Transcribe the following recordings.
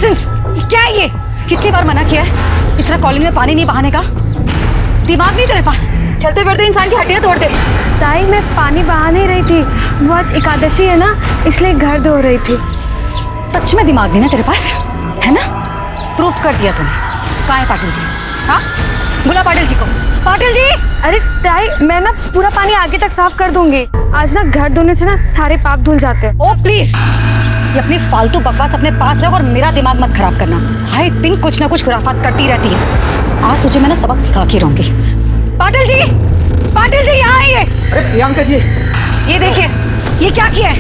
Nonsense! क्या है ये? कितनी बार मना किया है इस तरह कॉलोनी में पानी नहीं बहाने का? दिमाग नहीं तेरे पास? चलते फिरते इंसान की हड्डियां तोड़ दे। ताई मैं पानी बहा नहीं रही थी, वो आज एकादशी है ना, इसलिए घर धो रही थी। सच में दिमाग नहीं ना तेरे पास, है ना? प्रूफ कर दिया तूने। कहाँ है पाटिल जी? हाँ, बुला पाटिल जी को। पाटिल जी! अरे ताई, मैं ना पूरा पानी आगे तक साफ कर दूंगी। आज ना घर धोने से ना सारे पाप धुल जाते हैं। ओ प्लीज, ये अपनी फालतू बकवास अपने पास रख और मेरा दिमाग मत खराब करना। हाय दिन कुछ ना कुछ खुराफात करती रहती है। आज तुझे मैं ना सबक सिखा के रहूंगी। पाटिल जी! पाटिल जी यहाँ आइए। अरे प्रियंका जी, ये देखिए, ये क्या किया है?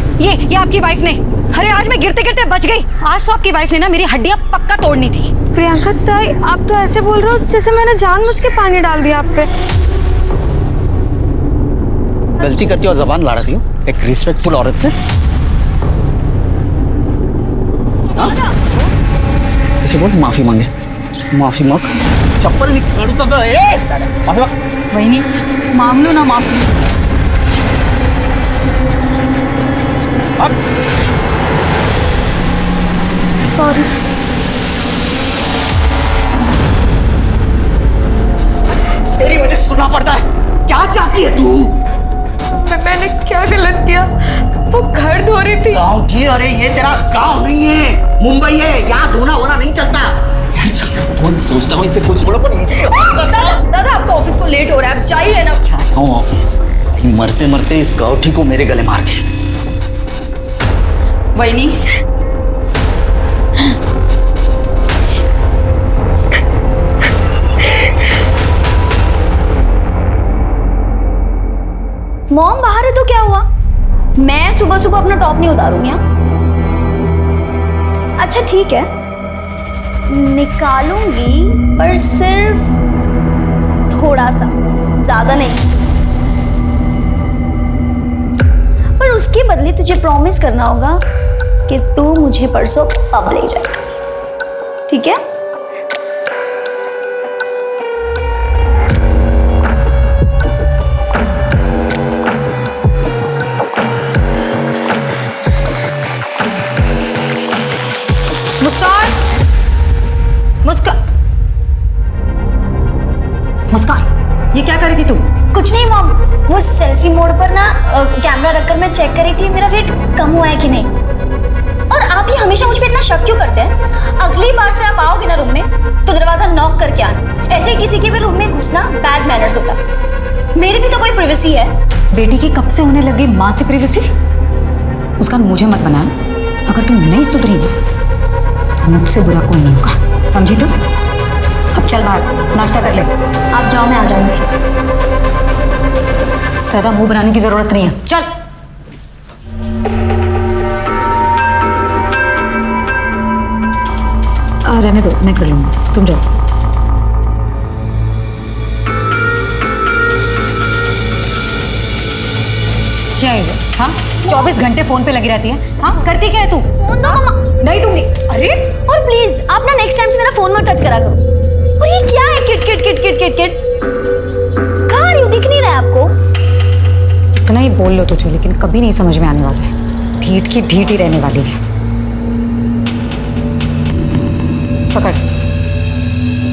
ये आपकी वाइफ ने। अरे आज मैं गिरते गिरते बच गई। आज तो आपकी वाइफ ने ना मेरी हड्डियां पक्का तोड़नी थी। प्रियंका ताई, आप तो ऐसे बोल रहे हो जैसे मैंने जानबूझ के पानी डाल दिया आप पे। गलती करती हो, जबान लड़ा रही हो एक रिस्पेक्टफुल औरत से। इसे बोल माफी मांगे। माफी मांग, चप्पल निकालू तो माफी मांग। वही मांग लो ना माफी। सॉरी। तेरी वजह से सुनना पड़ता है। क्या चाहती है तू? मैंने क्या गलत किया? वो घर धो रही थी। गाँव थी? अरे ये तेरा गाँव नहीं है, मुंबई है। यहाँ धोना होना नहीं चलता। तुम सोचता हूँ इसे कुछ बोलो पर इसे दादा आपका ऑफिस को लेट हो रहा है, आप जाइए ना। क्या जाऊँ ऑफिस? मरते मरते इस गौठी को मेरे गले मार के। वही मॉम बाहर है तो क्या हुआ? मैं सुबह सुबह अपना टॉप नहीं उतारूंगी। अच्छा ठीक है, निकालूंगी पर सिर्फ थोड़ा सा, ज्यादा नहीं। पर उसके बदले तुझे प्रॉमिस करना होगा कि तू मुझे परसों पब ले जाएगा, ठीक है? मुस्कान! मुस्कान! मुस्कान, ये क्या कर रही थी तू? कुछ नहीं मॉम, वो सेल्फी मोड पर ना कैमरा रखकर मैं चेक कर रही थी मेरा वेट कम हुआ है कि नहीं। और आप ये हमेशा मुझ पे इतना शक क्यों करते हैं? अगली बार से आप आओगे ना रूम में तो दरवाजा नॉक करके आना। ऐसे किसी के भी रूम में घुसना बैड मैनर्स होता है। मेरी भी तो कोई प्राइवेसी है। बेटी की कब से होने लगी माँ से प्राइवेसी? मुस्कान मुझे मत बना। अगर तुम नहीं सुधरी तो मुझसे बुरा कोई नहीं होगा, समझी तुम? अब चल बाहर नाश्ता कर ले। आप जाओ, मैं आ जाऊंगी। ज्यादा मुंह बनाने की जरूरत नहीं है, चल। रहने दो, मैं कर लूंगी, तुम जाओ। क्या है ये? हाँ, 24 घंटे फोन पे लगी रहती है। हाँ, करती क्या है तू? फोन दो मम्मा। नहीं दूंगी। अरे और प्लीज आप ना नेक्स्ट टाइम से मेरा फोन मत टच करा करो। और ये क्या है? Kit kit kit kit kit kit कहाँ आ रही हो? दिख नहीं रहा है आपको? इतना ही बोल लो तुझे, लेकिन कभी नहीं समझ में आने वाला है। ढीठ की ढीठ ही रहने वाली है। पकड़,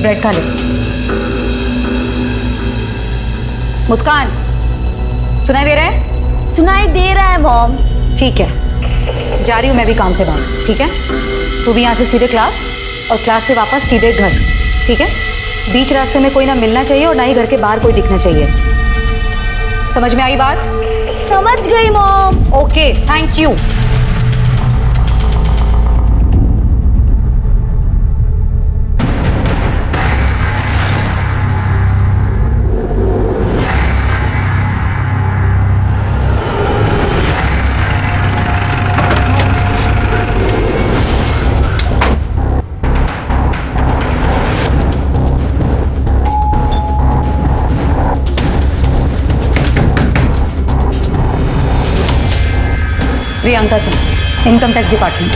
ब्रेड खा ले। मुस्कान, सुनाई दे रहा है? सुनाई दे रहा है मॉम। ठीक है, जा रही हूँ मैं भी काम से बाहर, ठीक है? तू भी यहाँ से सीधे क्लास और क्लास से वापस सीधे घर, ठीक है? बीच रास्ते में कोई ना मिलना चाहिए और ना ही घर के बाहर कोई दिखना चाहिए। समझ में आई बात? समझ गई mom. Okay, thank you. Priyanka Singh, income tax department.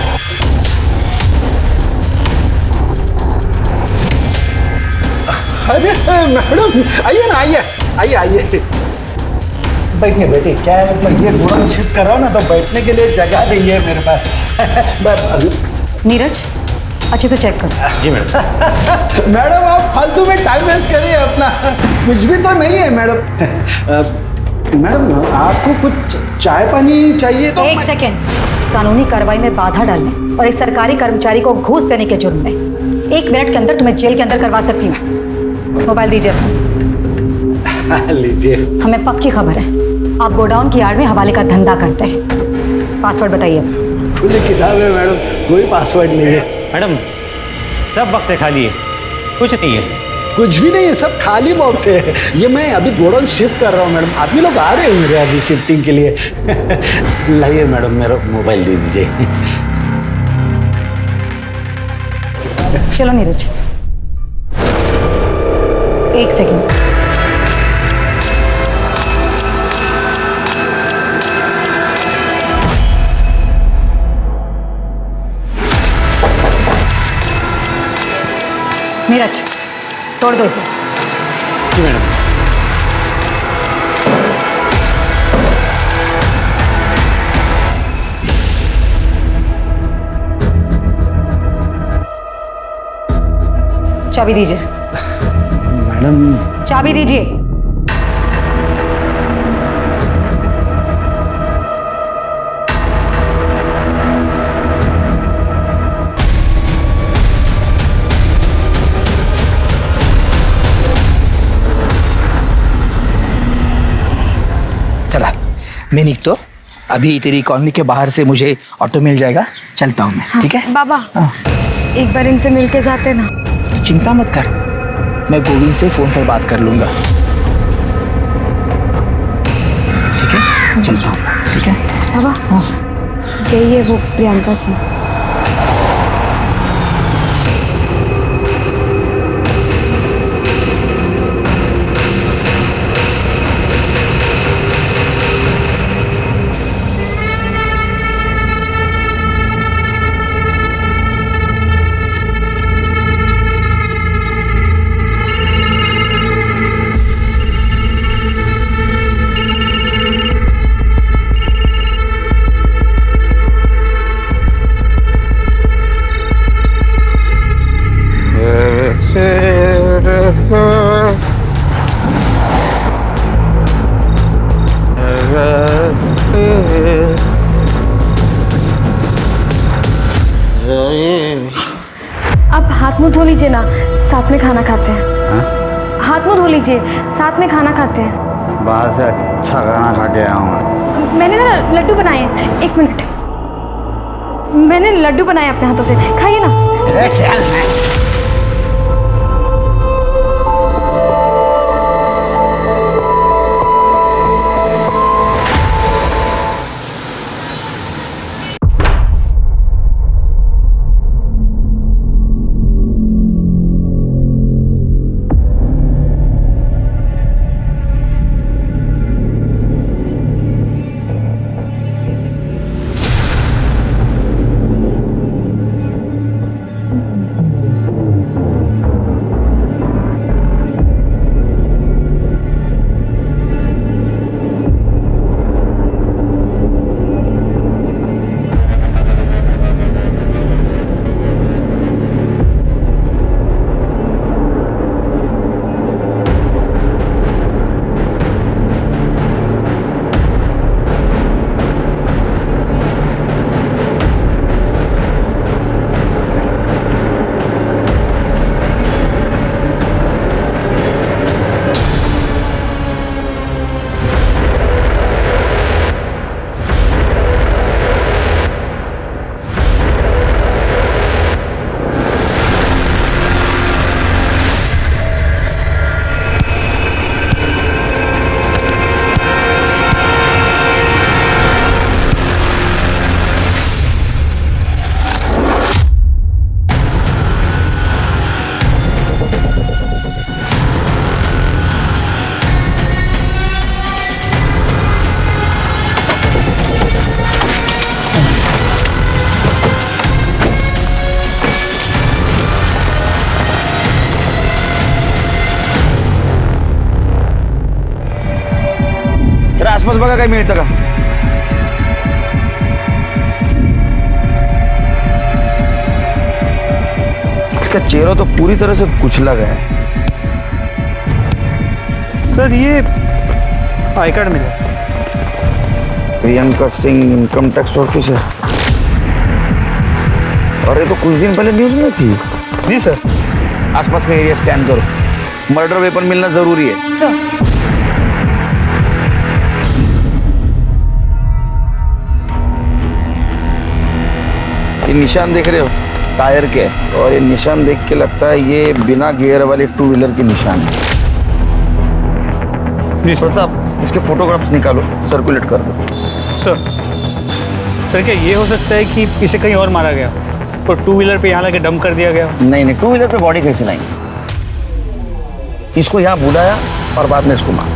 अरे मैडम, आइए ना, आइए आइए आइए, बैठिए बैठिए। क्या है, मतलब ये थोड़ा शिफ्ट कर रहा हूँ ना, तो बैठने के लिए जगह नहीं है मेरे पास। नीरज, अच्छे से चेक कर। जी मैडम। मैडम आप फालतू में टाइम वेस्ट करिए अपना, कुछ भी तो नहीं है मैडम। मैडम आपको कुछ चाय पानी चाहिए तो? एक सेकेंड, कानूनी कार्रवाई में बाधा डालने और एक सरकारी कर्मचारी को घूस देने के जुर्म में 1 मिनट के अंदर तुम्हें जेल के अंदर करवा सकती हूँ। मोबाइल दीजिए। लीजिए। हमें पक्की खबर है आप गोडाउन की आड़ में हवाले का धंधा करते हैं। पासवर्ड बताइए। खुली किताब है मैडम, कोई पासवर्ड नहीं है। मैडम सब बक्से खाली है, कुछ नहीं है। कुछ भी नहीं है, सब खाली बॉक्स है। ये मैं अभी गोडाउन शिफ्ट कर रहा हूँ मैडम, आप ही लोग आ रहे हैं मेरे अभी शिफ्टिंग के लिए। लाइए मैडम मेरा मोबाइल दे दीजिए। चलो नीरज, 1 सेकेंड। नीरज तोड़ दो इसे। जी मैडम। चाबी दीजिए। मैडम चाबी दीजिए। चला मैं निक तो अभी तेरी कॉलोनी के बाहर से मुझे ऑटो मिल जाएगा, चलता हूँ मैं। ठीक है बाबा, एक बार इनसे मिलके जाते ना। तो चिंता मत कर, मैं गोविंद से फोन पर बात कर लूंगा। ठीक है चलता हूँ। ठीक है बाबा, यही है वो प्रियंका सिंह। अब हाथ मुंह धो लीजिए ना, साथ में खाना खाते हैं। हाथ मुंह धो लीजिए, साथ में खाना खाते हैं। बाहर से अच्छा खाना खा के आया हूँ। मैंने ना लड्डू बनाए हैं, 1 मिनट। मैंने लड्डू बनाए अपने हाथों से, खाइए ना। आसपास बघा काही मिळतं का? इसका चेहरा तो पूरी तरह से कुचला गया है। सर ये आई कार्ड मिला। Priyanka Singh income tax officer, और ये तो कुछ दिन पहले न्यूज में थी। जी सर। आसपास का एरिया स्कैन करो, मर्डर वेपन मिलना जरूरी है। सर ये निशान देख रहे हो टायर के, और ये निशान देख के लगता है ये बिना गियर वाले टू व्हीलर के निशान है। जी सर। प्रताप, इसके फोटोग्राफ्स निकालो, सर्कुलेट कर दो। सर क्या ये हो सकता है कि इसे कहीं और मारा गया और टू व्हीलर पे यहाँ लाके डंप कर दिया गया? नहीं नहीं, टू व्हीलर पे बॉडी कैसे लाएंगे? इसको यहाँ बुलाया और बाद में इसको मारा।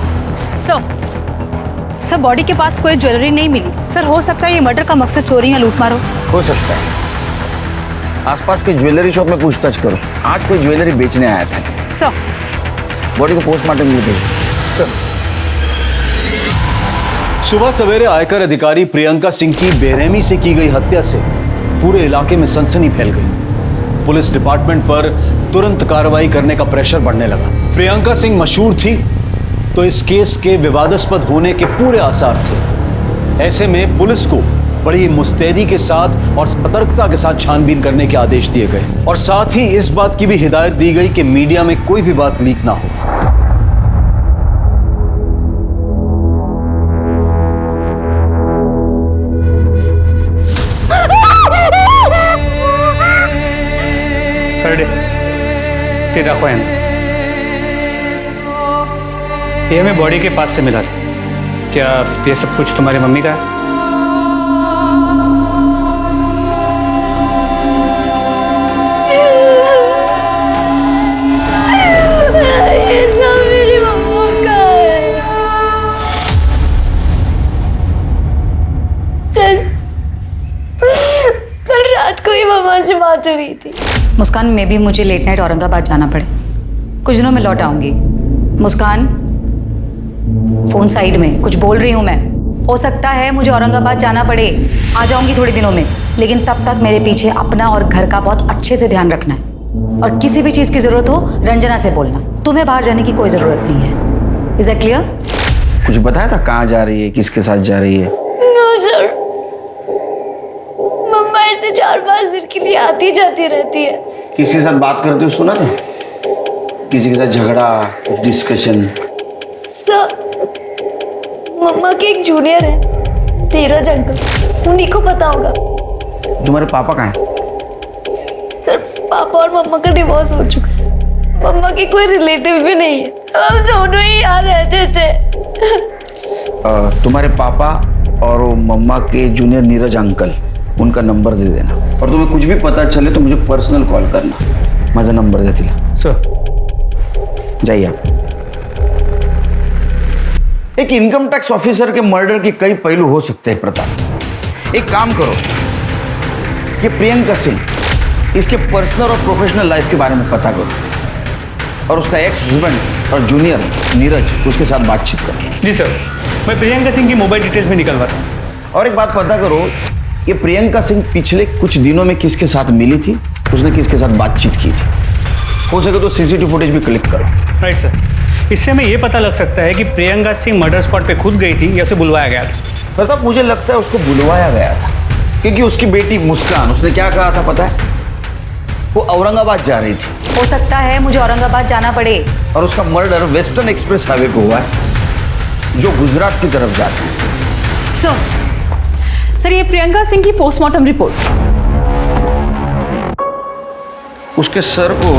सर बॉडी के पास कोई ज्वेलरी नहीं मिली। सर हो सकता है ये मर्डर का मकसद चोरी या लूट मारो। हो सकता है। आसपास के ज्वेलरी शॉप में पूछताछ करो, आज कोई ज्वेलरी बेचने आया था। सर बॉडी को पोस्टमार्टम के लिए भेजो। सुबह सवेरे आयकर अधिकारी प्रियंका सिंह की बेरहमी से की गई हत्या से पूरे इलाके में सनसनी फैल गई। पुलिस डिपार्टमेंट पर तुरंत कार्रवाई करने का प्रेशर बढ़ने लगा। प्रियंका सिंह मशहूर थी तो इस केस के विवादास्पद होने के पूरे आसार थे। ऐसे में पुलिस को बड़ी मुस्तैदी के साथ और सतर्कता के साथ छानबीन करने के आदेश दिए गए और साथ ही इस बात की भी हिदायत दी गई कि मीडिया में कोई भी बात लीक ना हो। ये हमें बॉडी के पास से मिला था। क्या ये सब कुछ तुम्हारी मम्मी का है? ये सब मेरी मम्मा का है। सर कल रात को ही मम्मा से बात हुई थी। मुस्कान में भी मुझे लेट नाइट औरंगाबाद जाना पड़े, कुछ दिनों में लौट आऊंगी। मुस्कान फोन साइड में, कुछ बोल रही हूँ मैं। हो सकता है मुझे औरंगाबाद जाना पड़े, आ जाऊंगी थोड़े दिनों में, लेकिन तब तक मेरे पीछे अपना और घर का बहुत अच्छे से ध्यान रखना है। और किसी भी चीज़ की ज़रूरत हो रंजना से बोलना। तुम्हें बाहर जाने की कोई ज़रूरत नहीं है। Is that clear? कुछ बताया था कहाँ जा रही है, किसके साथ जा रही है? नो सर, मम्मा ऐसे 4-5 दिन के लिए आती जाती रहती है। किसी के साथ बात करते हुए सुना था? किसी के साथ झगड़ा, डिस्कशन? सर मम्मा के एक जूनियर है धीरज अंकल, उन्हीं को पता होगा। तुम्हारे पापा कहाँ हैं? सर पापा और मम्मा का डिवोर्स हो चुका है। मम्मा की कोई रिलेटिव भी नहीं है, हम दोनों ही यहाँ रहते थे। तुम्हारे पापा और वो मम्मा के जूनियर नीरज अंकल, उनका नंबर दे देना, और तुम्हें कुछ भी पता चले तो मुझे पर्सनल कॉल करना। माझा नंबर दे दिला। सर जाइए आप। एक इनकम टैक्स ऑफिसर के मर्डर के कई पहलू हो सकते हैं प्रताप। एक काम करो, ये प्रियंका सिंह, इसके पर्सनल और प्रोफेशनल लाइफ के बारे में पता करो, और उसका एक्स हस्बैंड और जूनियर नीरज, उसके साथ बातचीत करो। जी सर, मैं प्रियंका सिंह की मोबाइल डिटेल्स में निकलवाता हूँ। और एक बात पता करो, ये प्रियंका सिंह पिछले कुछ दिनों में किसके साथ मिली थी, उसने किसके साथ बातचीत की थी। हो सके तो सीसीटीवी फुटेज भी क्लिक करो। राइट सर, इससे हमें ये पता लग सकता है कि प्रियंका सिंह मर्डर स्पॉट पे खुद गई थी या उसे बुलवाया गया था। प्रताप, मुझे लगता है उसको बुलवाया गया था, क्योंकि उसकी बेटी मुस्कान, उसने क्या कहा था पता है? वो औरंगाबाद जा रही थी। हो सकता है मुझे औरंगाबाद जाना पड़े। और उसका मर्डर वेस्टर्न एक्सप्रेस हाईवे पे हुआ है, जो गुजरात की तरफ जाता है। सर ये प्रियंका सिंह की पोस्टमार्टम रिपोर्ट। उसके सर को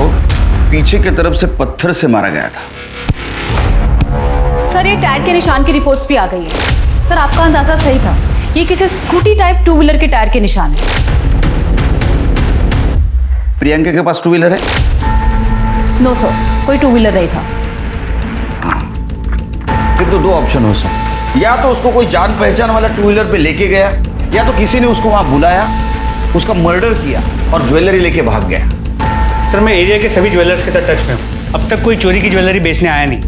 पीछे की तरफ से पत्थर से मारा गया था। सर ये टायर के निशान की रिपोर्ट्स भी आ गई है। सर आपका अंदाजा सही था, ये किसी स्कूटी टाइप टू व्हीलर के टायर के निशान है। प्रियंका के पास टू व्हीलर है? नो सर, कोई टू व्हीलर नहीं था। फिर तो दो ऑप्शन हो सकते, या तो उसको कोई जान पहचान वाला टू व्हीलर पे लेके गया, या तो किसी ने उसको वहां बुलाया, उसका मर्डर किया और ज्वेलरी लेके भाग गया। सर मैं एरिया के सभी ज्वेलर्स के साथ टच में हूँ, अब तक कोई चोरी की ज्वेलरी बेचने आया नहीं।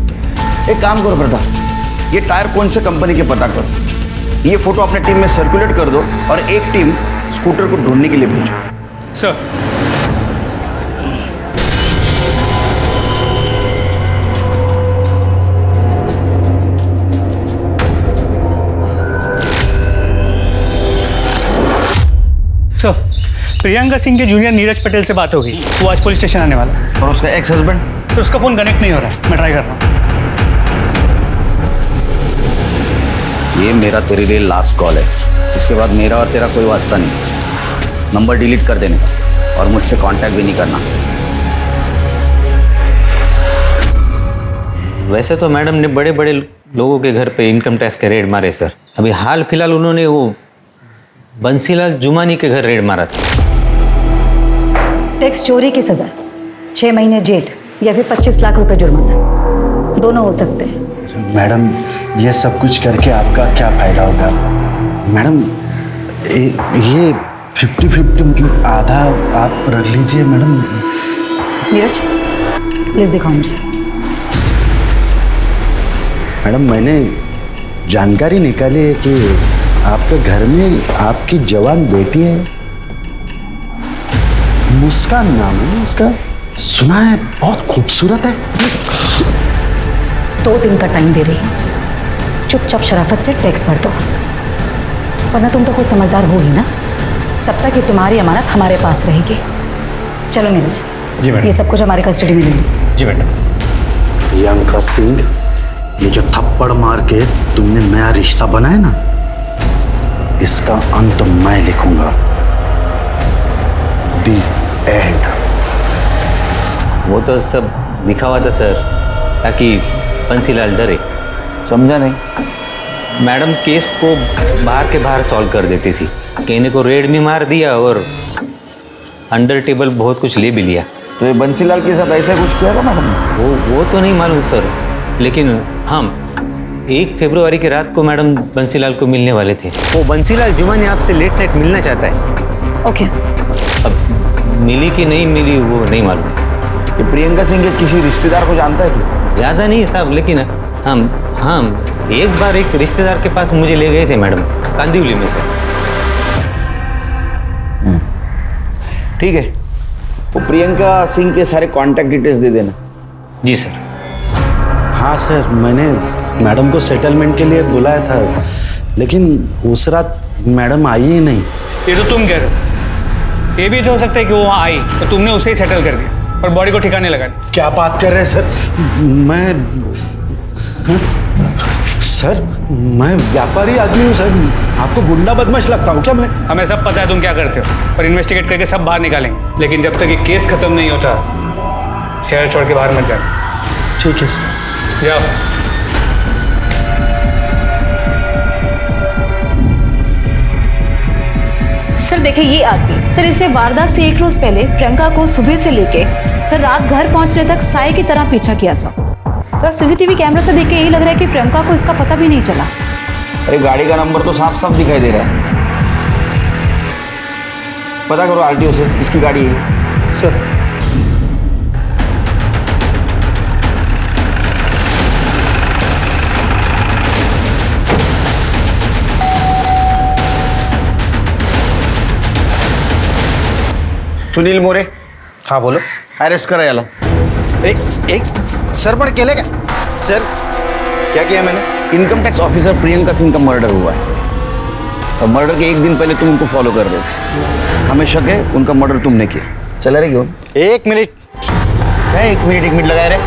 एक काम करो प्रताप, ये टायर कौन से कंपनी के पता करो, ये फोटो अपने टीम में सर्कुलेट कर दो, और एक टीम स्कूटर को ढूंढने के लिए भेजो। सर प्रियंका सिंह के जूनियर नीरज पटेल से बात होगी, वो आज पुलिस स्टेशन आने वाला है। और उसका एक्स हस्बैंड? तो उसका फ़ोन कनेक्ट नहीं हो रहा है, मैं ट्राई कर रहा हूँ। ये मेरा तेरे लिए लास्ट कॉल है, इसके बाद मेरा और तेरा कोई वास्ता नहीं। नंबर डिलीट कर देने का और मुझसे कांटेक्ट भी नहीं करना। वैसे तो मैडम ने बड़े बड़े लोगों के घर पे इनकम टैक्स के रेड मारे सर। अभी हाल फिलहाल उन्होंने वो बंसीलाल जुमानी के घर रेड मारा था। टैक्स चोरी की सजा 6 महीने जेल या फिर 25 लाख रुपए जुर्माना, दोनों हो सकते हैं। मैडम ये सब कुछ करके आपका क्या फायदा होगा मैडम? ये 50-50 मतलब आधा आप रख लीजिए मैडम। नीरज प्लीज दिखाओ मुझे। मैडम मैंने जानकारी निकाली है कि आपके घर में आपकी जवान बेटी है, मुस्कान नाम है उसका, सुना है बहुत खूबसूरत है। 2 दिन का टाइम दे रही हूँ, चुपचाप शराफत से टैक्स भर दो, वरना तुम तो खुद समझदार हो ही ना। तब तक ये तुम्हारी अमानत हमारे पास रहेगी। चलो नीरज। जी मैडम। ये सब कुछ हमारे कस्टडी में ले लो। जी मैडम। प्रियंका सिंह, ये जो थप्पड़ मार के तुमने नया रिश्ता बनाया ना, इसका अंत मैं लिखूंगा। दी एंड। वो तो सब लिखा हुआ था सर, ताकि बंसीलाल डरे। समझा नहीं? मैडम केस को बाहर के बाहर सॉल्व कर देती थी। कहने को रेड भी मार दिया और अंडर टेबल बहुत कुछ ले भी लिया। तो ये बंसीलाल के साथ ऐसा कुछ किया था मैडम? वो तो नहीं मालूम सर, लेकिन हम 1 फरवरी की रात को मैडम बंसीलाल को मिलने वाले थे। वो बंसीलाल जुमानी आपसे लेट नाइट मिलना चाहता है। ओके। अब मिली कि नहीं मिली वो नहीं मालूम। ये प्रियंका सिंह के किसी रिश्तेदार को जानता है तू? ज़्यादा नहीं साहब, लेकिन हम एक बार एक रिश्तेदार के पास मुझे ले गए थे मैडम, कांदिवली में सर। ठीक है, वो प्रियंका सिंह के सारे कांटेक्ट डिटेल्स दे देना। जी सर। हाँ सर, मैंने मैडम को सेटलमेंट के लिए बुलाया था, लेकिन उस रात मैडम आई ही नहीं। ये तो तुम कह रहे हो, ये भी तो हो सकता है कि वो वहाँ आई तो तुमने उसे ही सेटल कर दिया और बॉडी को ठिकाने लगा दिया। क्या बात कर रहे हैं सर? मैं व्यापारी आदमी हूँ सर, आपको गुंडा बदमाश लगता हूँ क्या मैं? हमें सब पता है तुम क्या करते हो, पर इन्वेस्टिगेट करके सब बाहर निकालेंगे, लेकिन जब तक ये केस खत्म नहीं होता शहर छोड़ के बाहर मत जाना। ठीक है सर। जाओ। सर देखिए ये आदमी, सर इसे वारदात से 1 रोज पहले प्रियंका को सुबह से लेके सर रात घर पहुंचने तक साए की तरह पीछा किया सर। तो सीसीटीवी कैमरा से देख के यही लग रहा है कि प्रियंका को इसका पता भी नहीं चला। अरे गाड़ी का नंबर तो साफ साफ दिखाई दे रहा है। पता करो आरटीओ से किसकी गाड़ी है। सर सुनील मोरे। हाँ बोलो। अरेस्ट करा याला। एक सर पर केले क्या? सर क्या किया मैंने? Income tax officer Priyanka Singh का मर्डर हुआ है और मर्डर के 1 दिन पहले तुम उनको फॉलो कर रहे थे। हमें शक है उनका मर्डर तुमने किया। चला रहे क्यों? 1 मिनट। क्या 1 मिनट लगाए रहे?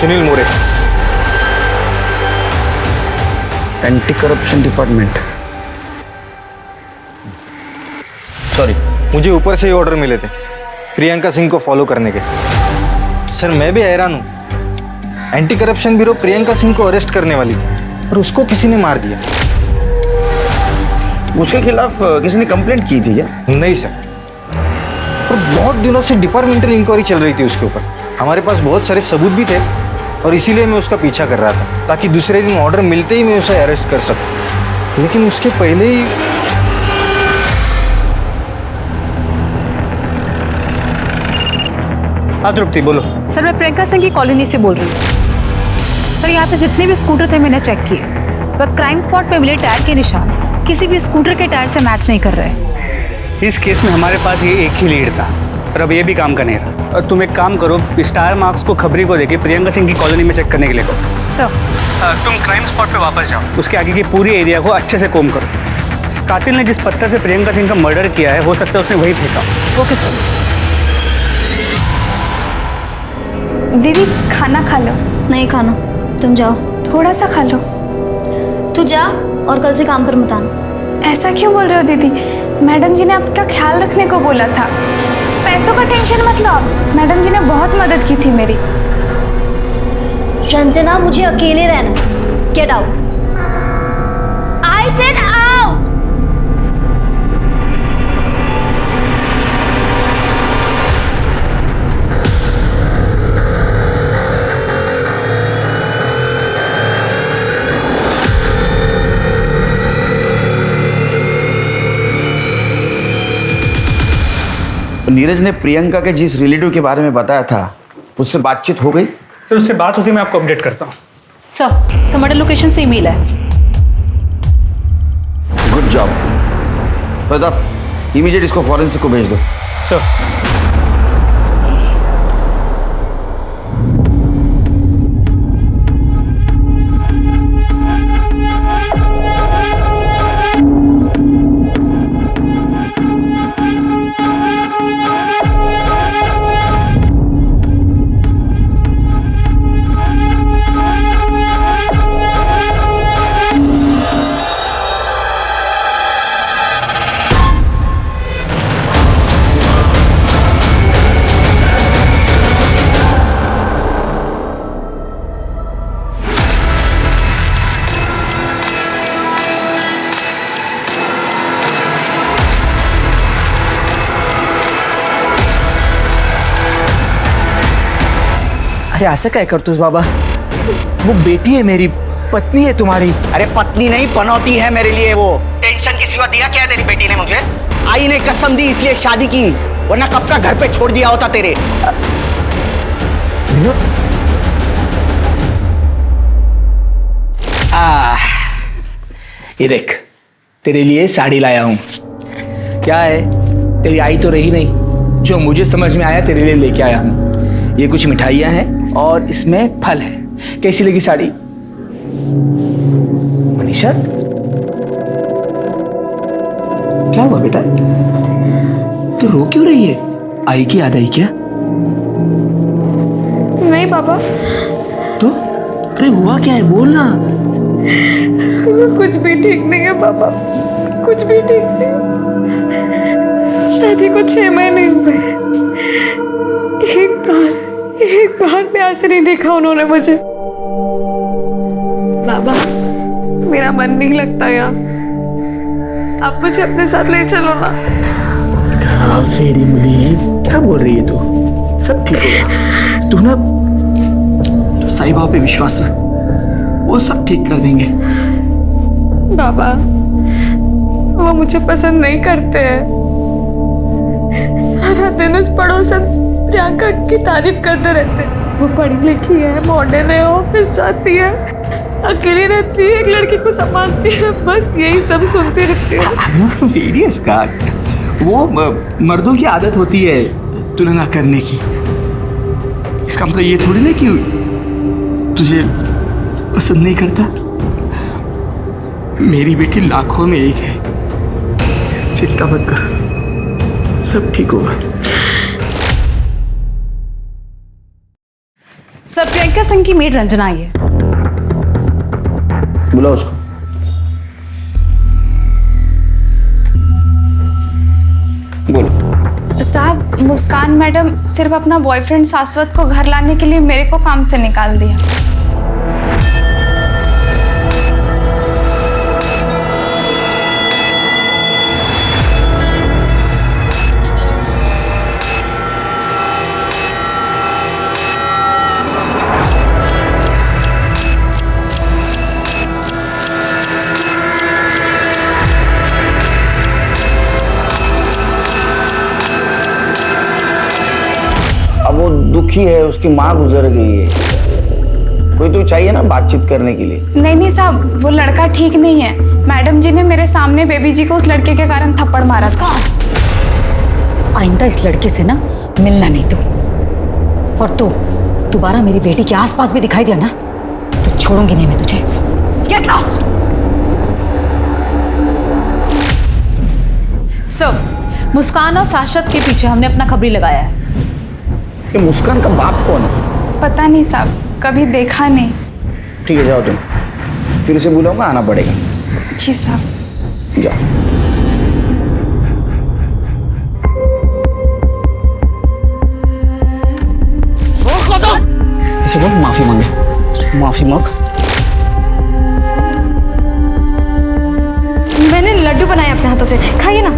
सुनील मोरे, एंटी करप्शन डिपार्टमेंट। सॉरी, मुझे ऊपर से ही ऑर्डर मिले थे प्रियंका सिंह को फॉलो करने के। सर मैं भी हैरान हूँ, anti corruption bureau Priyanka Singh को अरेस्ट करने वाली थी और उसको किसी ने मार दिया। उसके खिलाफ किसी ने कंप्लेंट की थी क्या? नहीं सर, पर बहुत दिनों से डिपार्टमेंटल इंक्वायरी चल रही थी उसके ऊपर। हमारे पास बहुत सारे सबूत भी थे और इसीलिए मैं उसका पीछा कर रहा था, ताकि दूसरे दिन ऑर्डर मिलते ही मैं उसे अरेस्ट कर सकूं। लेकिन उसके पहले ही हाँ तृप्ति बोलो। सर मैं प्रियंका सिंह की कॉलोनी से बोल रही हूँ। सर यहाँ पे जितने भी स्कूटर थे मैंने चेक किए, पर क्राइम स्पॉट पे मिले टायर के निशान किसी भी स्कूटर के टायर से मैच नहीं कर रहे। इस केस में हमारे पास ये एक ही लीड था, पर अब ये भी काम का नहीं रहा। और तुम एक काम करो, इस टायर मार्क्स को खबरी को देके प्रियंका सिंह की कॉलोनी में चेक करने के लिए कहो। सर तुम क्राइम स्पॉट पे वापस जाओ, उसके आगे की पूरी एरिया को अच्छे से कोम करो। कातिल ने जिस पत्थर से प्रियंका सिंह का मर्डर किया है, हो सकता है उसने वही फेंका। Okay sir. दीदी खाना खा लो। नहीं खाना, तुम जाओ। थोड़ा सा खा लो। तू जा और कल से काम पर मत आना। ऐसा क्यों बोल रहे हो दीदी? मैडम जी ने आपका ख्याल रखने को बोला था। पैसों का टेंशन मत लो आप, मैडम जी ने बहुत मदद की थी मेरी। रंजना, मुझे अकेले रहना। Get out. I said out. Neeraj ने प्रियंका के जिस रिलेटिव के बारे में बताया था, उससे बातचीत हो गई? सर उससे बात होती है, मैं आपको अपडेट करता हूँ। सर मर्डर लोकेशन से ईमेल है। गुड जॉब प्रताप, इमीडिएट इसको फॉरेंसिक को भेज दो। सर अरे ऐसा क्या करतूस बाबा, वो बेटी है मेरी, पत्नी है तुम्हारी। अरे पत्नी नहीं, पनौती है मेरे लिए वो। टेंशन के सिवा दिया क्या है तेरी बेटी ने मुझे? आई ने कसम दी इसलिए शादी की, वरना कब का घर पे छोड़ दिया होता तेरे। ये देख, तेरे लिए साड़ी लाया हूं। क्या है, तेरी आई तो रही नहीं, जो मुझे समझ में आया तेरे लिए लेके आया हूं। ये कुछ मिठाइयां हैं और इसमें फल है। कैसी लगी साड़ी मनीषा? क्या हुआ बेटा, तू रो क्यों रही है? आई की याद आई क्या? नहीं पापा। तो अरे हुआ क्या है, बोल ना। कुछ भी ठीक नहीं है पापा, कुछ भी ठीक नहीं। शादी को 6 महीने हुए, एक बार प्यार से नहीं देखा उन्होंने मुझे। बाबा मेरा मन नहीं लगता यहाँ, आप मुझे अपने साथ ले चलो ना। फेड़ी मुली, क्या बोल रही है तू? सब ठीक होगा, तू ना तो साईं बाबा पे विश्वास रख, वो सब ठीक कर देंगे। बाबा वो मुझे पसंद नहीं करते हैं, सारा दिन उस पड़ोसन प्रियंका की तारीफ करते रहते हैं। वो पढ़ी लिखी है, मॉडर्न है, ऑफिस जाती है, अकेली रहती है, एक लड़की को संभालती है, बस यही सब सुनती रहती है। वीडियस का वो मर्दों की आदत होती है तुलना करने की। इसका मतलब ये थोड़ी ना कि तुझे पसंद नहीं करता। मेरी बेटी लाखों में एक है, चिंता मत कर, सब ठीक होगा। सर प्रियंका सिंह की मेड रंजना आई है। बुलाओ उसको। बोलो। साहब मुस्कान मैडम सिर्फ अपना बॉयफ्रेंड शाश्वत को घर लाने के लिए मेरे को काम से निकाल दिया। वो दुखी है, उसकी माँ गुजर गई है, कोई तो चाहिए ना बातचीत करने के लिए। नहीं साहब, वो लड़का ठीक नहीं है। मैडम जी ने मेरे सामने बेबी जी को उस लड़के के कारण थप्पड़ मारा था। आइंदा इस लड़के से ना मिलना नहीं तू, और तू दोबारा मेरी बेटी के आसपास भी दिखाई दिया ना तो छोड़ूंगी नहीं मैं तुझे। Get lost. सर, मुस्कान और शाश्वत के पीछे हमने अपना खबरी लगाया है। ये मुस्कान का बाप कौन है? पता नहीं साहब, कभी देखा नहीं। ठीक है, जाओ तुम, फिर उसे बुलाऊंगा, आना पड़ेगा। जी साहब। जाओ। इसे बोल माफी मांगे, माफी मांग। मैंने लड्डू बनाए अपने हाथों से, खाइए ना।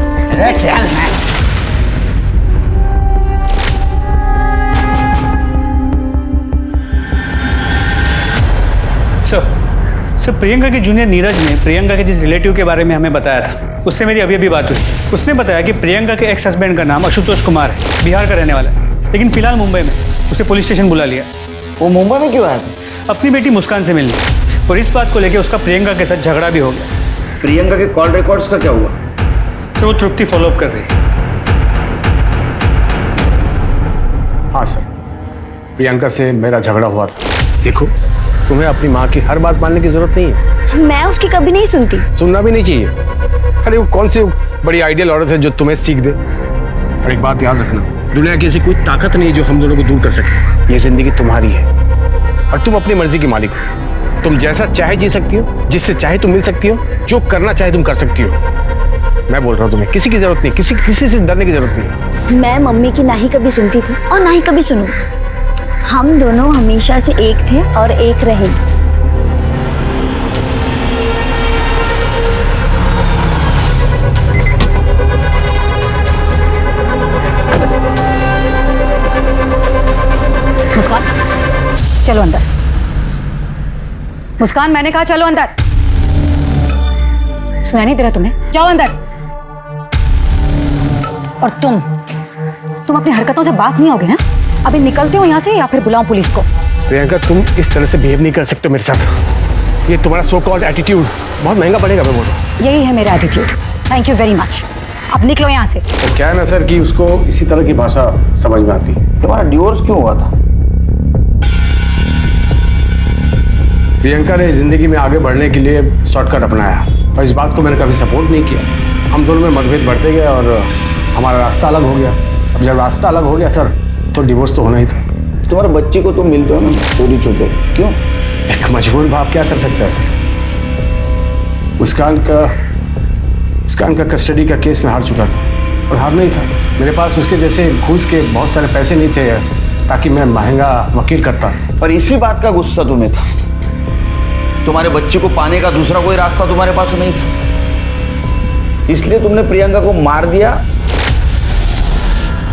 सर प्रियंका के जूनियर नीरज ने प्रियंका के जिस रिलेटिव के बारे में हमें बताया था, उससे मेरी अभी अभी बात हुई। उसने बताया कि प्रियंका के एक्स हस्बैंड का नाम आशुतोष कुमार है, बिहार का रहने वाला है, लेकिन फिलहाल मुंबई में। उसे पुलिस स्टेशन बुला लिया। वो मुंबई में क्यों आया था? अपनी बेटी मुस्कान से मिलने, और इस बात को लेकर उसका प्रियंका के साथ झगड़ा भी हो गया। प्रियंका के कॉल रिकॉर्ड्स का क्या हुआ? सर वो तृप्ति फॉलोअप कर रही है। हाँ सर, प्रियंका से मेरा झगड़ा हुआ था। देखो, तुम्हें अपनी माँ की हर बात मानने की जरूरत नहीं है। मैं उसकी कभी नहीं सुनती। सुनना भी नहीं चाहिए। अरे वो कौन सी बड़ी आइडियल औरत है जो तुम्हें सीख दे। और एक बात याद रखना, दुनिया की ऐसी कोई ताकत नहीं जो हम दोनों को दूर कर सके। ये जिंदगी तुम्हारी है और तुम अपनी मर्जी की मालिक हो। तुम जैसा चाहे जी सकती हो, जिससे चाहे तुम मिल सकती हो, जो करना चाहे तुम कर सकती हो। मैं बोल रहा हूँ, तुम्हें किसी की जरूरत नहीं, किसी से डरने की जरूरत नहीं। मैं मम्मी की ना ही कभी सुनती थी और ना ही कभी सुनूं। हम दोनों हमेशा से एक थे और एक रहेंगे। मुस्कान, चलो अंदर। मुस्कान, मैंने कहा चलो अंदर। सुनाई नहीं दे रहा तुम्हें? जाओ अंदर। और तुम अपनी हरकतों से बाज नहीं होगे ना? अभी निकलते हो यहाँ से या फिर बुलाऊं पुलिस को? प्रियंका, तुम इस तरह से बिहेव नहीं कर सकते मेरे साथ। ये तुम्हारा सो कॉल्ड एटीट्यूड बहुत महंगा पड़ेगा। मैं बोल रहा हूँ, यही है मेरा attitude. Thank you very much. अब निकलो यहाँ से। तो क्या है ना सर कि उसको इसी तरह की भाषा समझ में आती है। तुम्हारा डिवोर्स क्यों हुआ था? प्रियंका ने जिंदगी में आगे बढ़ने के लिए शॉर्टकट अपनाया और इस बात को मैंने कभी सपोर्ट नहीं किया। हम दोनों में मतभेद बढ़ते गए और हमारा रास्ता अलग हो गया। अब जब रास्ता अलग हो गया सर, तो डिवोर्स तो होना ही था। तुम्हारे बच्ची को तुम मिलते हो ना चोरी छुपे, क्यों? एक मजबूर बाप क्या कर सकता है सर? मुस्कान का कस्टडी का केस में हार चुका था और हार नहीं था। मेरे पास उसके जैसे घूस के बहुत सारे पैसे नहीं थे ताकि मैं महंगा वकील करता। और इसी बात का गुस्सा तुम्हें था। तुम्हारे बच्चे को पाने का दूसरा कोई रास्ता तुम्हारे पास नहीं था, इसलिए तुमने प्रियंका को मार दिया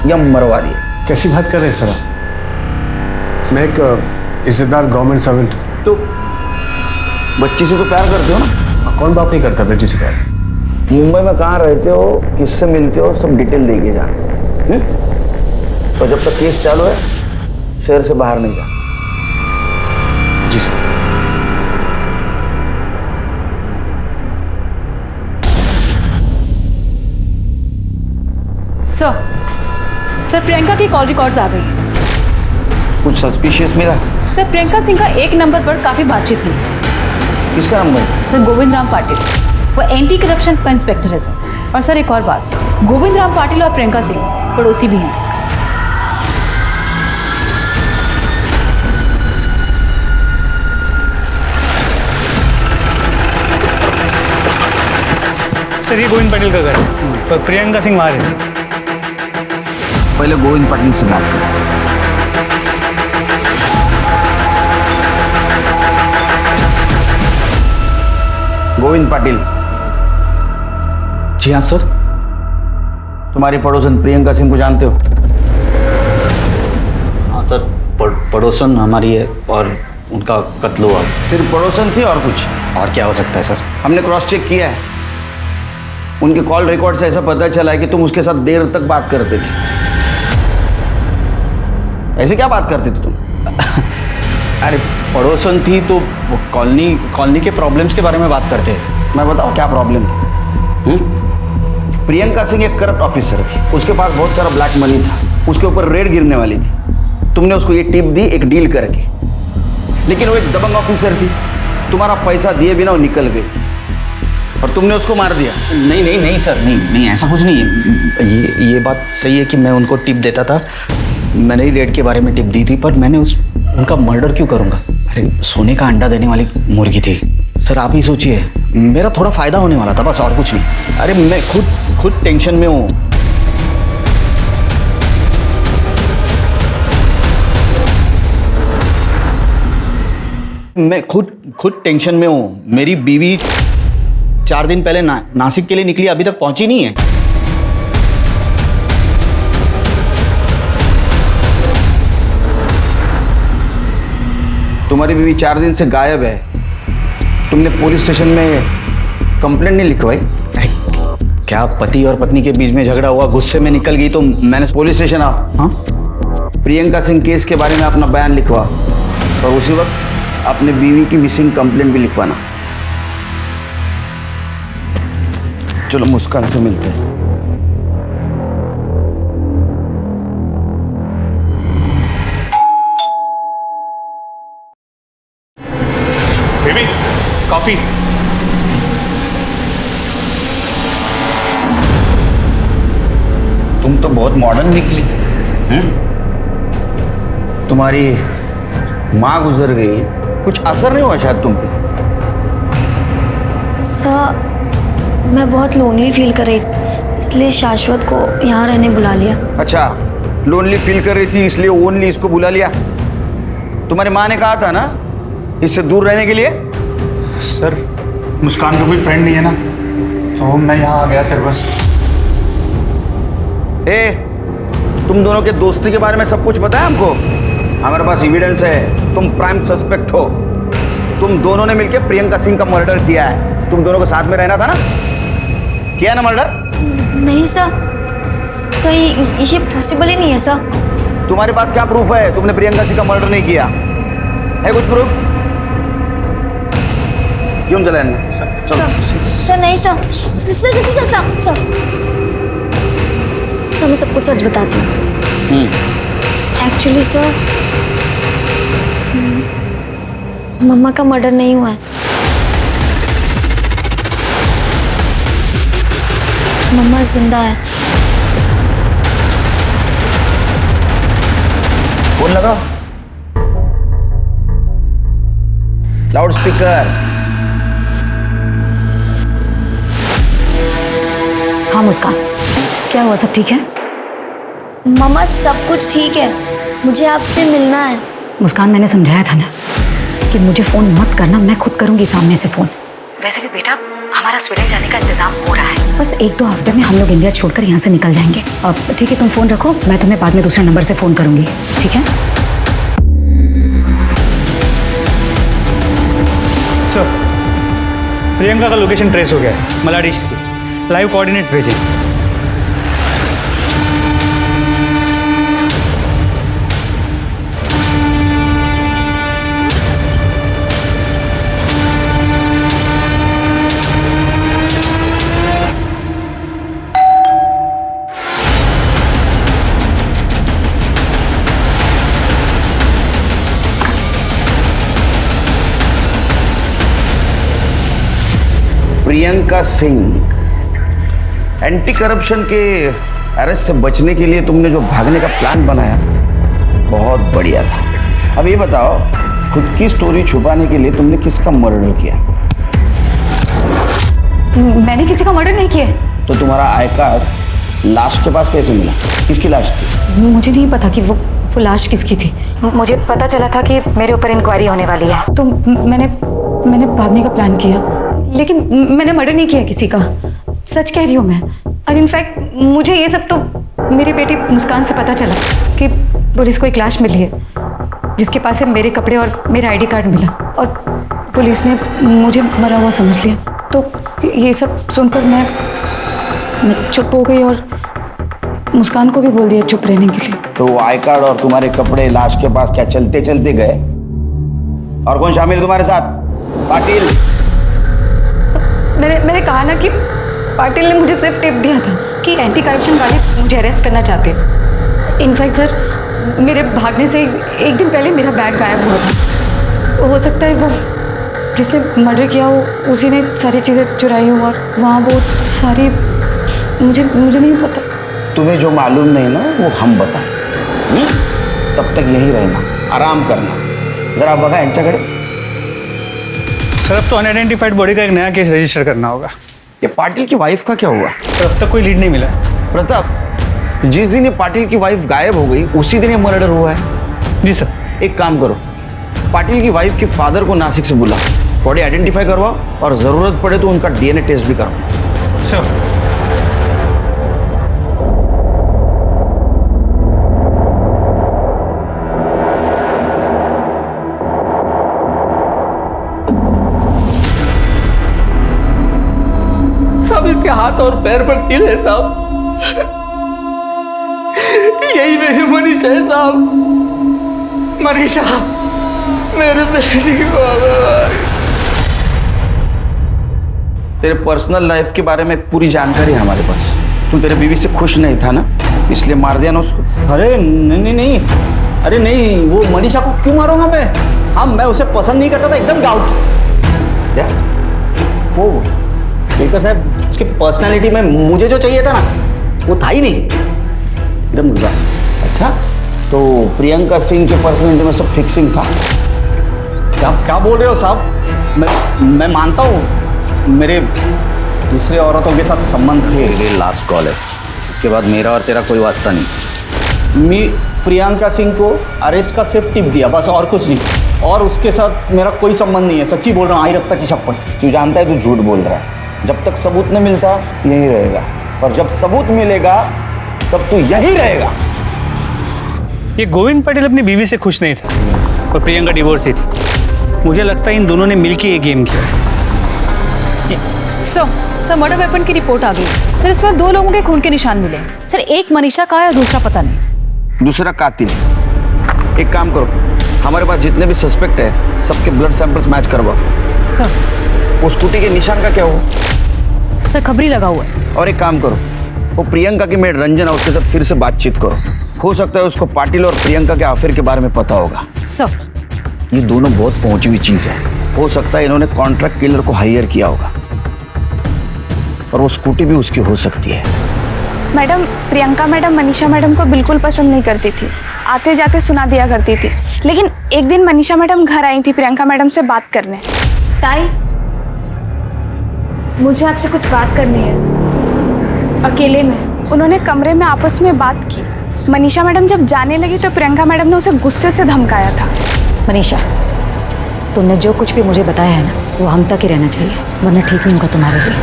या मरवा दिया। कैसी बात कर रहे हैं सर आप? मैं एक इज्जतदार गवर्नमेंट सर्वेंट। तो बच्ची से तो प्यार करते हो ना? कौन बाप नहीं करता बेटी से प्यार? मुंबई में कहाँ रहते हो, किससे मिलते हो, सब डिटेल देके जा। तो जब तक केस चालू है शहर से बाहर नहीं जा। जी सर। सर प्रियंका की कॉल रिकॉर्ड्स आ गई हैं। कुछ सस्पिशियस मिला? सर प्रियंका सिंह का एक नंबर पर काफी बातचीत हुई। किसका नंबर? सर गोविंद राम पाटिल, वो एंटी करप्शन का इंस्पेक्टर है सर। और सर एक और बात, गोविंद राम पाटिल और प्रियंका सिंह पड़ोसी भी हैं। सर ये गोविंद पाटिल का घर है और प्रियंका सिंह वहाँ रहती है। पहले गोविंद पाटिल से बात करो। गोविंद पाटिल। जी हाँ सर। तुम्हारी पड़ोसन प्रियंका सिंह को जानते हो? हाँ सर, पड़ोसन हमारी है और उनका कत्ल हुआ। सिर्फ पड़ोसन थी और कुछ? और क्या हो सकता है सर? हमने क्रॉस चेक किया है, उनके कॉल रिकॉर्ड से ऐसा पता चला है कि तुम उसके साथ देर तक बात करते थे। ऐसे क्या बात करते थे तुम? अरे पड़ोसन थी तो वो कॉलोनी के प्रॉब्लम्स के बारे में बात करते हैं। मैं बताऊं क्या प्रॉब्लम था? प्रियंका सिंह एक करप्ट ऑफिसर थी, उसके पास बहुत सारा ब्लैक मनी था, उसके ऊपर रेड गिरने वाली थी। तुमने उसको ये टिप दी एक डील करके, लेकिन वो एक दबंग ऑफिसर थी, तुम्हारा पैसा दिए बिना वो निकल गई। और तुमने उसको मार दिया। नहीं नहीं नहीं सर, नहीं नहीं, ऐसा कुछ नहीं है। ये बात सही है कि मैं उनको टिप देता था, मैंने ही रेड के बारे में टिप दी थी, पर मैंने उनका मर्डर क्यों करूँगा? अरे सोने का अंडा देने वाली मुर्गी थी सर, आप ही सोचिए, मेरा थोड़ा फायदा होने वाला था बस, और कुछ नहीं। अरे मैं खुद टेंशन में हूँ। मैं खुद टेंशन में हूँ। मेरी बीवी 4 दिन पहले नासिक के लिए निकली, अभी तक पहुंची नहीं है। तुम्हारी बीवी 4 दिन से गायब है, तुमने पुलिस स्टेशन में कंप्लेंट नहीं लिखवाई? क्या पति और पत्नी के बीच में झगड़ा हुआ, गुस्से में निकल गई तो मैंने पुलिस स्टेशन आओ। हाँ, प्रियंका सिंह केस के बारे में अपना बयान लिखवा और उसी वक्त अपने बीवी की मिसिंग कंप्लेंट भी लिखवाना। चलो मुस्कान से मिलते हैं। Baby coffee. तुम तो बहुत मॉडर्न निकली हैं? तुम्हारी माँ गुजर गई, कुछ असर नहीं हुआ शायद तुम पे? सर मैं बहुत लोनली फील कर रही, इसलिए शाश्वत को यहाँ रहने बुला लिया। अच्छा, लोनली फील कर रही थी इसलिए ओनली इसको बुला लिया? तुम्हारी माँ ने कहा था ना इससे दूर रहने के लिए? सर मुस्कान का कोई फ्रेंड नहीं है ना, तो मैं यहाँ आ गया सर बस। तुम दोनों के दोस्ती के बारे में सब कुछ पता है हमको, हमारे पास एविडेंस है, तुम प्राइम सस्पेक्ट हो। तुम दोनों ने मिलकर प्रियंका सिंह का मर्डर किया है। तुम दोनों को साथ में रहना था ना, किया ना मर्डर? नहीं सर, ये पॉसिबल ही नहीं है सर। तुम्हारे पास क्या प्रूफ है तुमने प्रियंका सिंह का मर्डर नहीं किया है? कुछ प्रूफ? क्यों चले सर नहीं सर मैं सब कुछ सच बताती हूँ। एक्चुअली सर मम्मा का मर्डर नहीं हुआ है, मम्मा जिंदा है। फोन लगाओ, लाउड स्पीकर। हाँ मुस्कान, क्या हुआ, सब ठीक है? मम्मा सब कुछ ठीक है, मुझे आपसे मिलना है। मुस्कान मैंने समझाया था ना कि मुझे फ़ोन मत करना, मैं खुद करूंगी सामने से फ़ोन। वैसे भी बेटा हमारा स्वीडन जाने का इंतजाम हो रहा है, बस 1-2 हफ्ते में हम लोग इंडिया छोड़कर यहाँ से निकल जाएंगे। अब ठीक है, तुम फ़ोन रखो, मैं तुम्हें बाद में दूसरे नंबर से फ़ोन करूंगी, ठीक है? सर प्रियंका का लोकेशन ट्रेस हो गया है, मलाड ईस्ट की। लाइव कोऑर्डिनेट्स भेजें। प्रियंका सिंह, एंटी करप्शन के अरेस्ट से बचने के लिए तुमने जो भागने का प्लान बनाया बहुत बढ़िया था। अब ये बताओ, खुद की स्टोरी छुपाने के लिए तुमने किसका मर्डर किया? मैंने किसी का मर्डर नहीं किया। तो तुम्हारा आई कार्ड लाश के पास कैसे मिला? किसकी लाश थी? मुझे नहीं पता कि वो लाश किसकी थी। मुझे पता चला था कि मेरे ऊपर इंक्वायरी होने वाली है, तो मैंने भागने का प्लान किया, लेकिन मैंने मर्डर नहीं किया किसी का, सच कह रही हूँ मैं। और इनफैक्ट मुझे ये सब तो मेरी बेटी मुस्कान से पता चला कि पुलिस को एक लाश मिली है जिसके पास से मेरे कपड़े और मेरा आईडी कार्ड मिला, और पुलिस ने मुझे मरा हुआ समझ लिया। तो ये सब सुनकर मैं चुप हो गई और मुस्कान को भी बोल दिया चुप रहने के लिए। तो वो आई कार्ड और तुम्हारे कपड़े लाश के पास क्या चलते चलते गए? और कौन शामिल तुम्हारे साथ? पाटिल। मैंने कहा ना कि पाटिल ने मुझे सिर्फ टिप दिया था कि एंटी करप्शन वाले मुझे अरेस्ट करना चाहते हैं। इनफैक्ट सर मेरे भागने से एक दिन पहले मेरा बैग गायब हुआ था। हो सकता है जिसने मर्डर किया हो उसी ने सारी चीज़ें चुराई हो और वहाँ वो सारी मुझे नहीं पता। तुम्हें जो मालूम नहीं ना वो हम बताएं। तब तक यही रहना, आराम करना। जरा बघा यांच्याकडे। सर अब तो अनआइडेंटिफाइड बॉडी का एक नया केस रजिस्टर करना होगा। ये पाटिल की वाइफ का क्या हुआ? सर अब तक कोई लीड नहीं मिला। प्रताप, जिस दिन ये पाटिल की वाइफ गायब हो गई उसी दिन ये मर्डर हुआ है। जी सर। एक काम करो, पाटिल की वाइफ के फादर को नासिक से बुला, बॉडी आइडेंटिफाई करवाओ और जरूरत पड़े तो उनका डीएनए टेस्ट भी करवाओ। सर। सब इसके हाथ और पैर पर तिल है साहब। यही मेरी मनीषा है साहब। मनीषा, मेरे बेटी को तेरे पर्सनल लाइफ के बारे में पूरी जानकारी है हमारे पास। तू तेरे बीवी से खुश नहीं था ना, इसलिए मार दिया ना उसको। अरे नहीं, अरे नहीं, वो मनीषा को क्यों मारूंगा मैं? हाँ, मैं उसे पसंद नहीं करता था, एकदम डाउट। क्या वो स्पीकर साहब, उसकी पर्सनालिटी में मुझे जो चाहिए था ना वो था ही नहीं, एकदम गुजरा। अच्छा, तो प्रियंका सिंह के पर्सनालिटी में सब फिक्सिंग था? क्या बोल रहे हो साहब? मैं मानता हूँ मेरे दूसरे औरतों के साथ संबंध थे। ये लास्ट कॉल है, इसके बाद मेरा और तेरा कोई वास्ता नहीं। मैं प्रियंका सिंह को अरेस्ट का सिर्फ टिप दिया बस, और कुछ नहीं। और उसके साथ मेरा कोई संबंध नहीं है, सच्ची बोल रहा हूँ, आई रफ्ता की शपथ। तू जानता है तू झूठ बोल रहा है। जब तक सबूत नहीं मिलता यही रहेगा, और जब सबूत मिलेगा तब तू यही रहेगा। ये गोविंद पटेल अपनी बीवी से खुश नहीं था और प्रियंका डिवोर्स ही थी। मुझे लगता है इन दोनों ने मिलकर ये गेम किया। सर मर्डर वेपन की रिपोर्ट आ गई। सर इसमें 2 लोगों के खून के निशान मिले। सर एक मनीषा का है और दूसरा पता नहीं। दूसरा कातिल। एक काम करो, हमारे पास जितने भी सस्पेक्ट है सबके ब्लड सैंपल्स मैच करवाओ। सर वो स्कूटी के निशान का क्या हुआ? सर खबरी लगा हुआ है। और एक काम करो, वो प्रियंका की मेड रंजन है, उसके साथ फिर से बातचीत करो। हो सकता है उसको पाटिल और प्रियंका के अफेयर के बारे में पता होगा। सर ये दोनों बहुत पहुंची हुई चीज है। हो सकता है इन्होंने कॉन्ट्रैक्ट किलर को हायर किया होगा, और वो स्कूटी भी उसकी हो सकती है। Madam, Priyanka madam Manisha madam को बिल्कुल पसंद नहीं करती थी, आते जाते सुना दिया करती थी। लेकिन एक दिन मनीषा मैडम घर आई थी प्रियंका मैडम से बात करने। ताई, मुझे आपसे कुछ बात करनी है, अकेले में। उन्होंने कमरे में आपस में बात की। मनीषा मैडम जब जाने लगी तो प्रियंका मैडम ने उसे गुस्से से धमकाया था। मनीषा, तुमने जो कुछ भी मुझे बताया है ना वो हम तक ही रहना चाहिए, वरना ठीक नहीं होगा तुम्हारे लिए।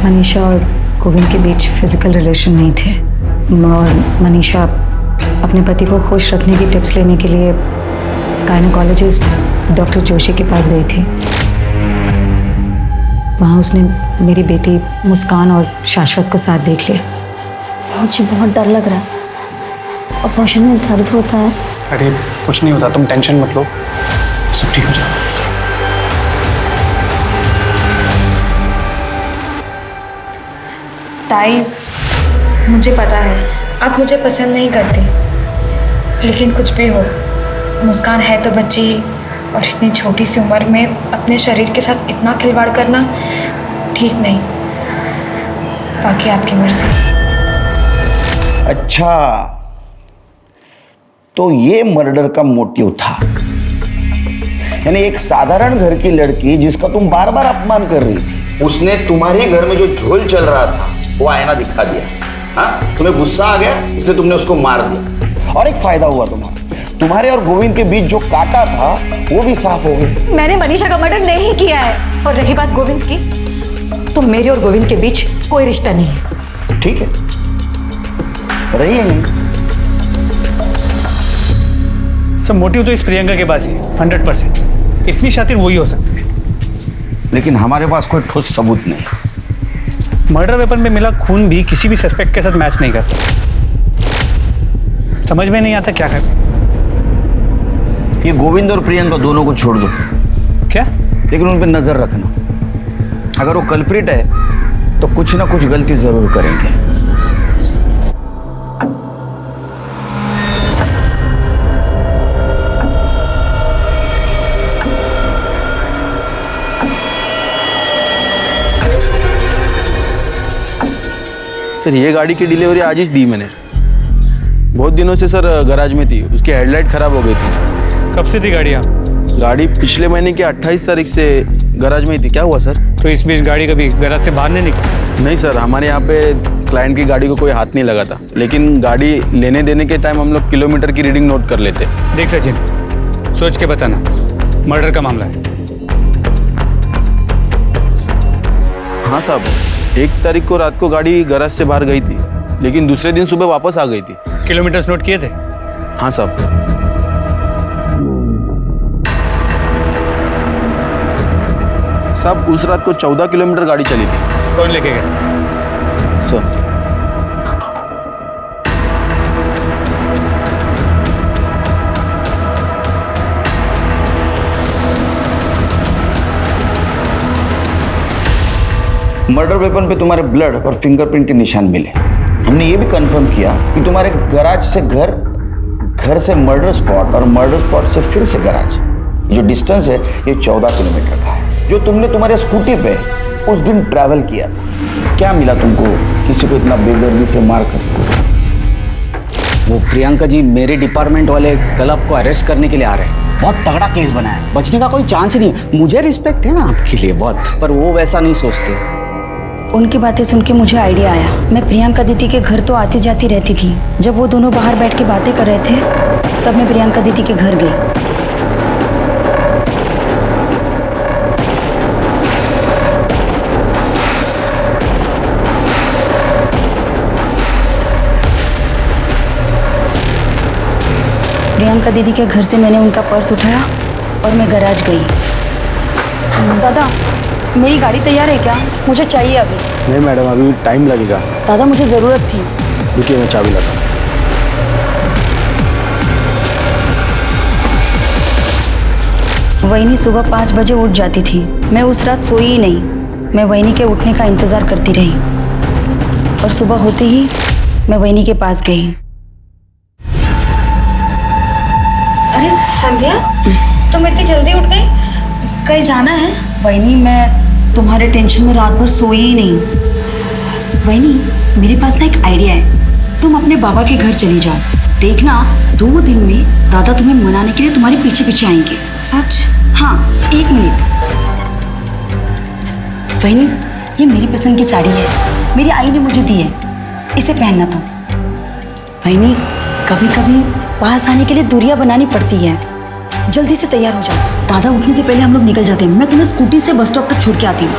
मनीषा और गोविंद के बीच फिजिकल रिलेशन नहीं थे, और मनीषा अपने पति को खुश रखने की टिप्स लेने के लिए गायनेकोलॉजिस्ट डॉक्टर जोशी के पास गई थी। वहाँ उसने मेरी बेटी मुस्कान और शाश्वत को साथ देख लिया। मुझे बहुत डर लग रहा है, ऑपरेशन में दर्द होता है। अरे कुछ नहीं होता, तुम टेंशन मत लो, सब ठीक हो जाएगा। ताई, मुझे पता है आप मुझे पसंद नहीं करते, लेकिन कुछ भी हो, मुस्कान है तो बच्ची ही, और इतनी छोटी सी उम्र में अपने शरीर के साथ इतना खिलवाड़ करना ठीक नहीं। बाकी आपकी मर्जी। अच्छा, तो ये मर्डर का मोटिव था, यानी एक साधारण घर की लड़की जिसका तुम बार बार अपमान कर रही थी, उसने तुम्हारे घर में जो झोल चल रहा था वो आईना दिखा दिया। हाँ, तुम्हें गुस्सा आ गया इसलिए तुमने उसको मार दिया, और एक फायदा हुआ तुम्हारे और गोविंद के बीच जो कांटा था वो भी साफ हो गया। मैंने मनीषा का मर्डर नहीं किया है, और रही बात गोविंद की, तो मेरे और गोविंद के बीच कोई रिश्ता नहीं है। ठीक है, रही है नहीं। सब मोटिव तो इस प्रियंका के पास ही 100%। इतनी शातिर वही हो सकती है, लेकिन हमारे पास कोई ठोस सबूत नहीं। मर्डर वेपन में मिला खून भी किसी भी सस्पेक्ट के साथ मैच नहीं करता। समझ में नहीं आता क्या करें। ये गोविंद और प्रियंका दोनों को छोड़ दो। क्या? लेकिन उन पर नजर रखना, अगर वो कल्प्रिट है तो कुछ ना कुछ गलती जरूर करेंगे। सर ये गाड़ी की डिलीवरी आज ही दी मैंने। बहुत दिनों से सर गैराज में थी, उसकी हेडलाइट खराब हो गई थी। कब से थी गाड़ी यहाँ? गाड़ी पिछले महीने की 28 तारीख से गैराज में ही थी। क्या हुआ सर? तो इस बीच गाड़ी कभी गैराज से बाहर नहीं निकली? नहीं सर, हमारे यहाँ पे क्लाइंट की गाड़ी को कोई हाथ नहीं लगा था, लेकिन गाड़ी लेने देने के टाइम हम लोग किलोमीटर की रीडिंग नोट कर लेते। देख सचिन, सोच के बताना, मर्डर का मामला है। हाँ साहब, 1 तारीख को रात को गाड़ी गैराज से बाहर गई थी, लेकिन दूसरे दिन सुबह वापस आ गई थी। किलोमीटर्स नोट किए थे? हाँ साहब। साहब उस रात को 14 किलोमीटर गाड़ी चली थी। कौन लेके गया? सर मर्डर वेपन पे तुम्हारे ब्लड और फिंगरप्रिंट के निशान मिले। हमने ये भी कंफर्म किया कि तुम्हारे गैराज से घर, घर से मर्डर स्पॉट और मर्डर स्पॉट से फिर से गैराज, जो डिस्टेंस है ये 14 किलोमीटर का है, जो तुमने तुम्हारे स्कूटी पे उस दिन ट्रैवल किया था। क्या मिला तुमको किसी को इतना बेदर्दी से मार कर? वो प्रियंका जी मेरे डिपार्टमेंट वाले कल आपको अरेस्ट करने के लिए आ रहे हैं। बहुत तगड़ा केस बना है, बचने का कोई चांस नहीं है। मुझे रिस्पेक्ट है ना आपके लिए बहुत, पर वो वैसा नहीं सोचते। उनकी बातें सुन के मुझे आइडिया आया। मैं प्रियंका दीदी के घर तो आती जाती रहती थी। जब वो दोनों बाहर बैठ के बातें कर रहे थे तब मैं प्रियंका दीदी के घर गई। प्रियंका दीदी के घर से मैंने उनका पर्स उठाया और मैं गैराज गई। दादा, मेरी गाड़ी तैयार है क्या? मुझे चाहिए अभी। नहीं मैडम, अभी टाइम लगेगा। दादा मुझे ज़रूरत थी। रुकिए मैं चाबी लाता हूँ। वहीनी सुबह 5 बजे उठ जाती थी। मैं उस रात सोई ही नहीं। मैं वहीनी के उठने का इंतज़ार करती रही और सुबह होते ही मैं वहीनी के पास गई। अरे संध्या, तुम इतनी जल्दी उठ गई? कहीं जाना है? वहीनी, मैं तुम्हारे टेंशन में रात भर सोई ही नहीं। वहीनी, मेरे पास ना एक आइडिया है। तुम अपने बाबा के घर चली जाओ। देखना 2 दिन में दादा तुम्हें मनाने के लिए तुम्हारे पीछे पीछे आएंगे। सच? हाँ, 1 मिनट। वहीनी, ये मेरी पसंद की साड़ी है, मेरी आई ने मुझे दी है, इसे पहनना तुम। वहीनी, कभी कभी पास आने के लिए दूरियां बनानी पड़ती है। जल्दी से तैयार हो जाओ, दादा उठने से पहले हम लोग निकल जाते हैं। मैं तुम्हें स्कूटी से बस स्टॉप तक छोड़ के आती हूँ।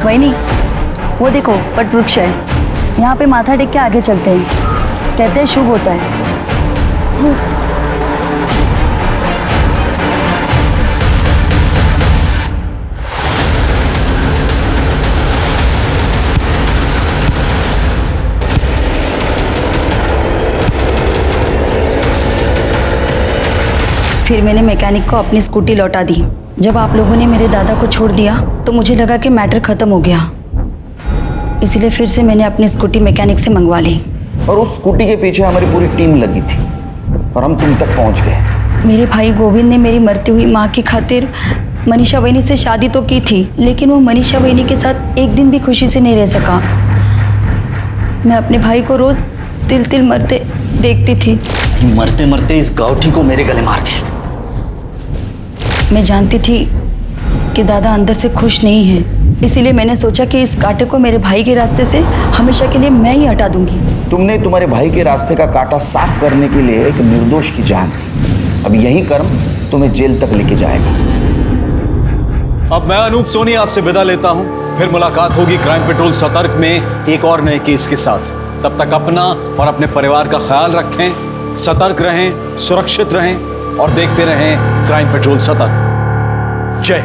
वहीनी, वो देखो वट वृक्ष है, यहाँ पे माथा टेक के आगे चलते हैं। कहते हैं शुभ होता है। फिर मैंने मैकेनिक को अपनी स्कूटी लौटा दी। जब आप लोगों ने मेरे दादा को छोड़ दिया तो मुझे लगा कि मैटर खत्म हो गया, इसलिए फिर से मैंने अपनी स्कूटी मैकेनिक से मंगवा ली। और उस स्कूटी के पीछे हमारी पूरी टीम लगी थी और हम तुम तक पहुंच गए। मेरे भाई गोविंद ने मेरी मरती हुई माँ की खातिर मनीषा वहीनी से शादी तो की थी, लेकिन वो मनीषा वहीनी के साथ एक दिन भी खुशी से नहीं रह सका। मैं अपने भाई को रोज तिल तिल मरते देखती थी। मरते मरते इस गाउठी को मेरे गले मार गए। मैं जानती थी कि दादा अंदर से खुश नहीं है, इसीलिए मैंने सोचा कि इस कांटे को मेरे भाई के रास्ते से हमेशा के लिए मैं ही हटा दूंगी। तुमने तुम्हारे भाई के रास्ते का कांटा साफ करने के लिए एक निर्दोष की जान ली। अब यही कर्म तुम्हें जेल तक लेके जाएगा। अब मैं अनूप सोनी आपसे विदा लेता हूं। फिर मुलाकात होगी क्राइम पेट्रोल सतर्क में एक और नए केस के साथ। तब तक अपना और अपने परिवार का ख्याल रखें, सतर्क रहें, सुरक्षित रहें और देखते रहें क्राइम पेट्रोल सतर्क। जय